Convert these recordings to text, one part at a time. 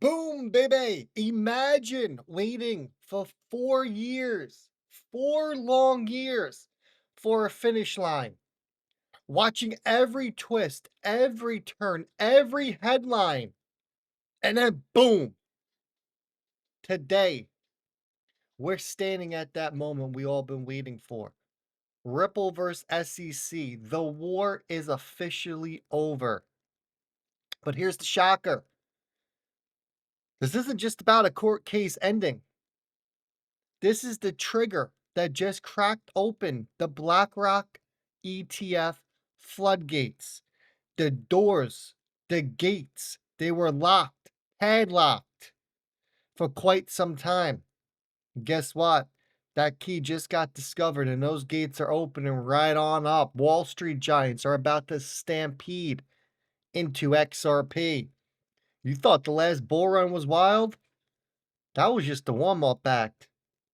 Boom, baby. Imagine waiting for 4 years, 4 long years for a finish line, watching every twist, every turn, every headline, and then boom, today we're standing at that moment we all been waiting for. Ripple versus SEC. The war is officially over. But here's the shocker. This isn't just about a court case ending. This is the trigger that just cracked open the BlackRock ETF floodgates. The doors, the gates, they were locked, padlocked for quite some time. Guess what? That key just got discovered and those gates are opening right on up. Wall Street giants are about to stampede into XRP. You thought the last bull run was wild? That was just the warm-up act.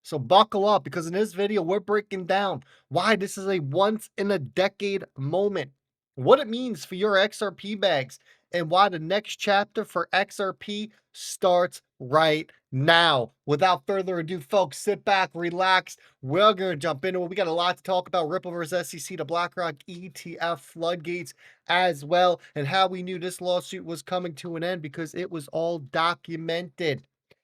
So buckle up because in this video, we're breaking down why this is a once-in-a-decade moment, what it means for your XRP bags, and why the next chapter for XRP starts right now. Without further ado, folks, sit back, relax. We're going to jump into it. We got a lot to talk about. Ripple versus SEC, the BlackRock ETF floodgates as well, and how we knew this lawsuit was coming to an end because it was all documented.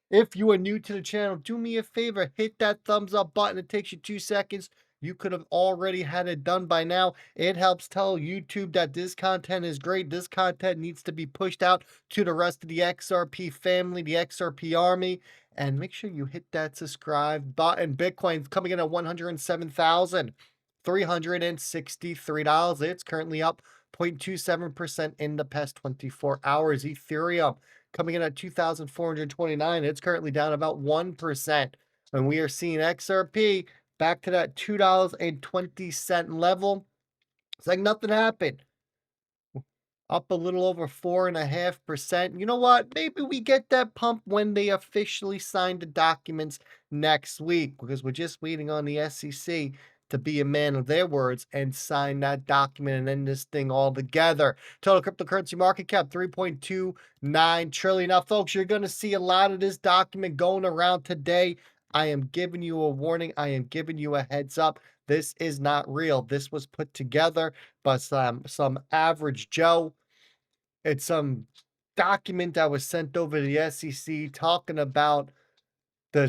If you are new to the channel, do me a favor, hit that thumbs up button. It takes you 2 seconds. You could have already had it done by now. It helps tell YouTube that this content is great. This content needs to be pushed out to the rest of the XRP family, the XRP army. And make sure you hit that subscribe button. Bitcoin's coming in at $107,363. It's currently up 0.27% in the past 24 hours. Ethereum coming in at 2,429. It's currently down about 1%. And we are seeing XRP back to that $2.20 level. It's like nothing happened. Up a little over 4.5%. You know what? Maybe we get that pump when they officially sign the documents next week, because we're just waiting on the SEC to be a man of their words and sign that document and end this thing all together. Total cryptocurrency market cap 3.29 trillion. Now, folks, you're going to see a lot of this document going around today. I am giving you a warning. I am giving you a heads up. This is not real. This was put together by some average Joe. It's some document that was sent over to the SEC talking about the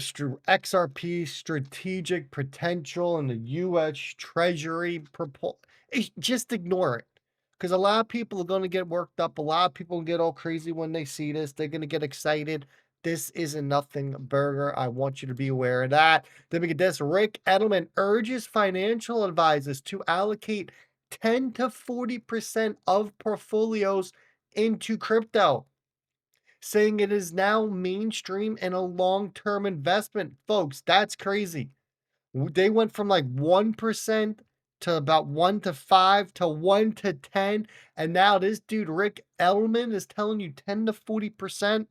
XRP strategic potential and the U.S. Treasury proposal. Just ignore it, because a lot of people are going to get worked up. A lot of people get all crazy when they see this. They're going to get excited. This is a nothing burger. I want you to be aware of that. Then we get this. Rick Edelman urges financial advisors to allocate 10 to 40% of portfolios into crypto, saying it is now mainstream and a long-term investment. Folks, that's crazy. They went from like 1% to about 1 to 5 to 1 to 10. And now this dude, Rick Edelman, is telling you 10 to 40%.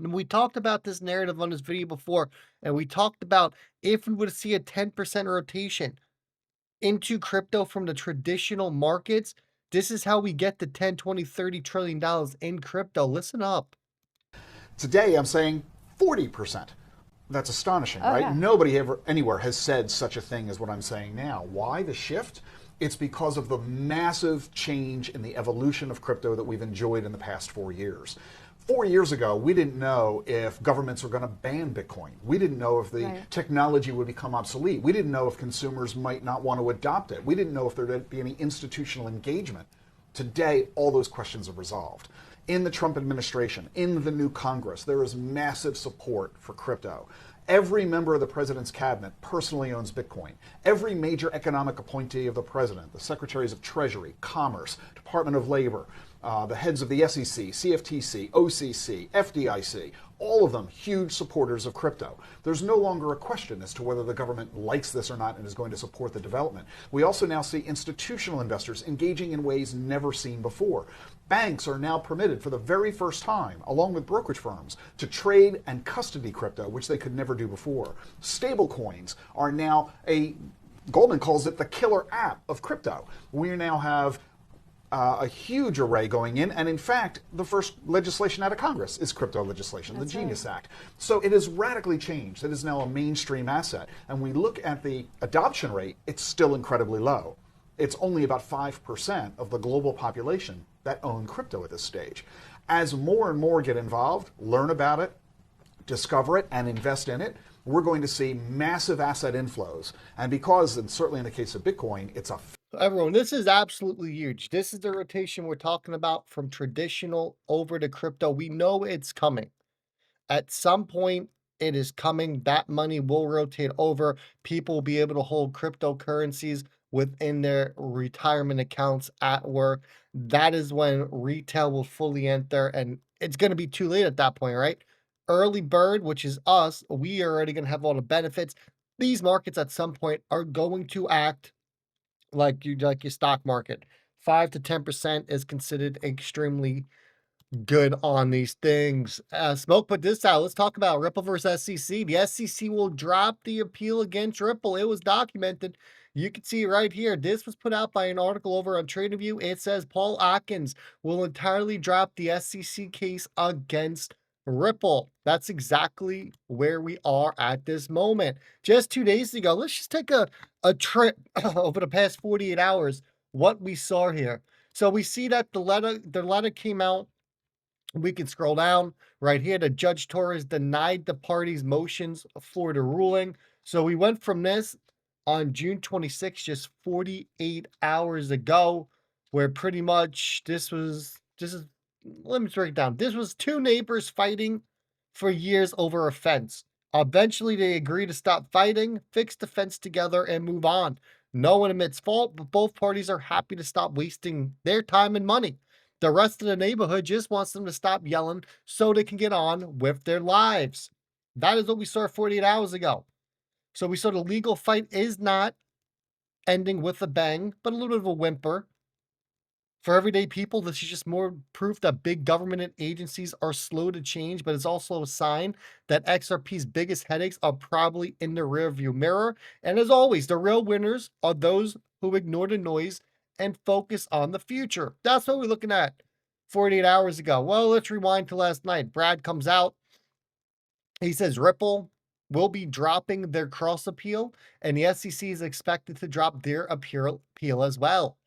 And we talked about this narrative on this video before, and we talked about if we would see a 10% rotation into crypto from the traditional markets, this is how we get the 10, 20, $30 trillion in crypto. Listen up. Today, I'm saying 40%. That's astonishing, right? Yeah. Nobody ever anywhere has said such a thing as what I'm saying now. Why the shift? It's because of the massive change in the evolution of crypto that we've enjoyed in the past 4 years. 4 years ago, we didn't know if governments were going to ban Bitcoin. We didn't know if the technology would become obsolete. We didn't know if consumers might not want to adopt it. We didn't know if there would be any institutional engagement. Today, all those questions are resolved. In the Trump administration, in the new Congress, there is massive support for crypto. Every member of the president's cabinet personally owns Bitcoin. Every major economic appointee of the president, the secretaries of Treasury, Commerce, Department of Labor, the heads of the SEC, CFTC, OCC, FDIC, all of them huge supporters of crypto. There's no longer a question as to whether the government likes this or not and is going to support the development. We also now see institutional investors engaging in ways never seen before. Banks are now permitted for the very first time, along with brokerage firms, to trade and custody crypto, which they could never do before. Stablecoins are now Goldman calls it the killer app of crypto. We now have a huge array going in, and in fact, the first legislation out of Congress is crypto legislation, That's the right. Genius Act. So it has radically changed. It is now a mainstream asset. And we look at the adoption rate, it's still incredibly low. It's only about 5% of the global population that own crypto at this stage. As more and more get involved, learn about it, discover it, and invest in it, we're going to see massive asset inflows. And because, and certainly in the case of Bitcoin, it's a Everyone, this is absolutely huge. This is the rotation we're talking about from traditional over to crypto. We know it's coming. At some point, it is coming. That money will rotate over. People will be able to hold cryptocurrencies within their retirement accounts at work. That is when retail will fully enter, and it's going to be too late at that point, right? Early bird, which is us, we are already going to have all the benefits. These markets at some point are going to act like your stock market. 5 to 10% is considered extremely good on these things. Smoke put this out. Let's talk about Ripple versus SEC. The SEC will drop the appeal against Ripple. It was documented. You can see right here. This was put out by an article over on TradingView. It says Paul Atkins will entirely drop the SEC case against Ripple. That's exactly where we are at this moment. Just 2 days ago, let's just take a trip over the past 48 hours, what we saw here. So we see that the letter came out. We can scroll down right here. The Judge Torres denied the party's motions for the ruling. So we went from this on June 26th, just 48 hours ago, where pretty much this is let me break it down. This was two neighbors fighting for years over a fence. Eventually, they agree to stop fighting, fix the fence together, and move on. No one admits fault, but both parties are happy to stop wasting their time and money. The rest of the neighborhood just wants them to stop yelling so they can get on with their lives. That is what we saw 48 hours ago. So we saw the legal fight is not ending with a bang, but a little bit of a whimper. For everyday people, this is just more proof that big government and agencies are slow to change, but it's also a sign that XRP's biggest headaches are probably in the rearview mirror. And as always, the real winners are those who ignore the noise and focus on the future. That's what we're looking at 48 hours ago. Well, let's rewind to last night. Brad comes out. He says Ripple will be dropping their cross appeal, and the SEC is expected to drop their appeal as well,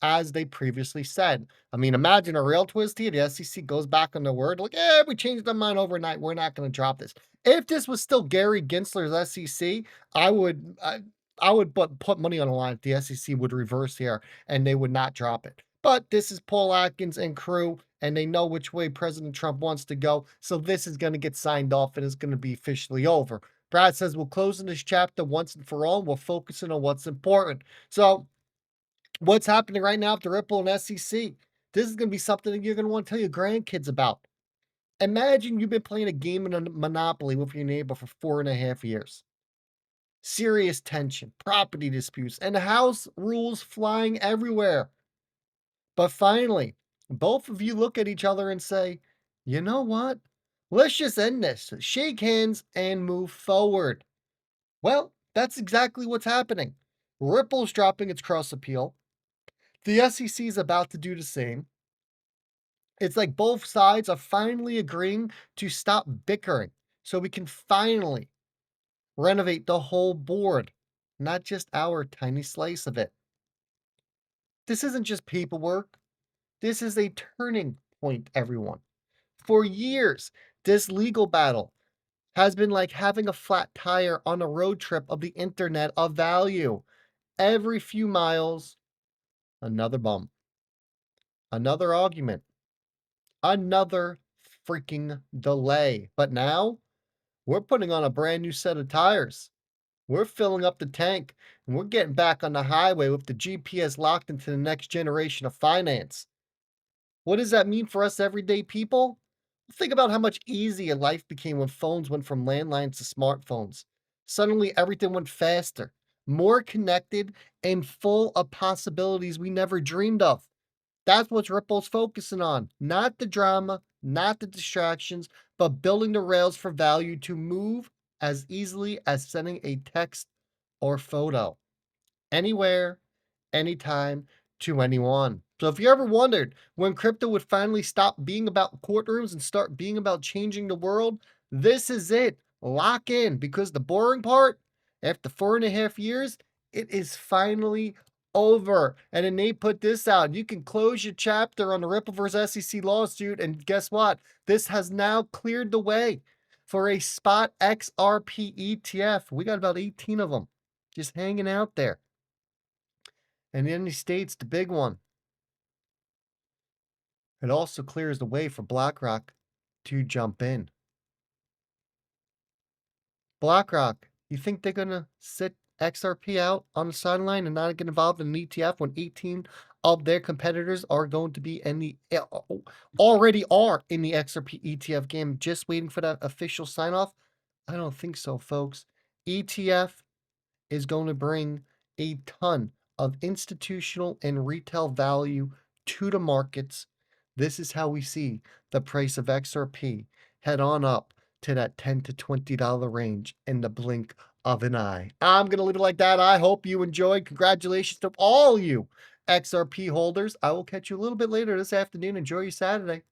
as they previously said. I mean, imagine a real twist here. The SEC goes back on their word, like, we changed our mind overnight. We're not going to drop this. If this was still Gary Gensler's SEC, I would put money on the line if the SEC would reverse here and they would not drop it. But this is Paul Atkins and crew, and they know which way President Trump wants to go. So this is going to get signed off and it's going to be officially over. Brad says we're closing this chapter once and for all. We're focusing on what's important. So what's happening right now with the Ripple and SEC? This is going to be something that you're going to want to tell your grandkids about. Imagine you've been playing a game of Monopoly with your neighbor for 4.5 years. Serious tension, property disputes, and house rules flying everywhere. But finally, both of you look at each other and say, you know what? Let's just end this, shake hands, and move forward. Well, that's exactly what's happening. Ripple's dropping its cross appeal. The SEC is about to do the same. It's like both sides are finally agreeing to stop bickering so we can finally renovate the whole board, not just our tiny slice of it. This isn't just paperwork. This is a turning point, everyone. For years, this legal battle has been like having a flat tire on a road trip of the internet of value. Every few miles, another bump, another argument, another freaking delay. But now we're putting on a brand new set of tires. We're filling up the tank and we're getting back on the highway with the GPS locked into the next generation of finance. What does that mean for us everyday people? Think about how much easier life became when phones went from landlines to smartphones. Suddenly, everything went faster, more connected, and full of possibilities we never dreamed of. That's what Ripple's focusing on. Not the drama, not the distractions, but building the rails for value to move as easily as sending a text or photo. Anywhere, anytime, to anyone. So if you ever wondered when crypto would finally stop being about courtrooms and start being about changing the world, this is it. Lock in, because the boring part, after 4.5 years, it is finally over. And then they put this out. You can close your chapter on the Rippleverse SEC lawsuit. And guess what? This has now cleared the way for a spot XRP ETF. We got about 18 of them just hanging out there. And in the States, the big one. It also clears the way for BlackRock to jump in. BlackRock, you think they're going to sit XRP out on the sideline and not get involved in an ETF when 18 of their competitors are going to be in the already are in the XRP ETF game, just waiting for that official sign off? I don't think so, folks. ETF is going to bring a ton of institutional and retail value to the markets. This is how we see the price of XRP head on up to that $10 to $20 range in the blink of an eye. I'm going to leave it like that. I hope you enjoyed. Congratulations to all you XRP holders. I will catch you a little bit later this afternoon. Enjoy your Saturday.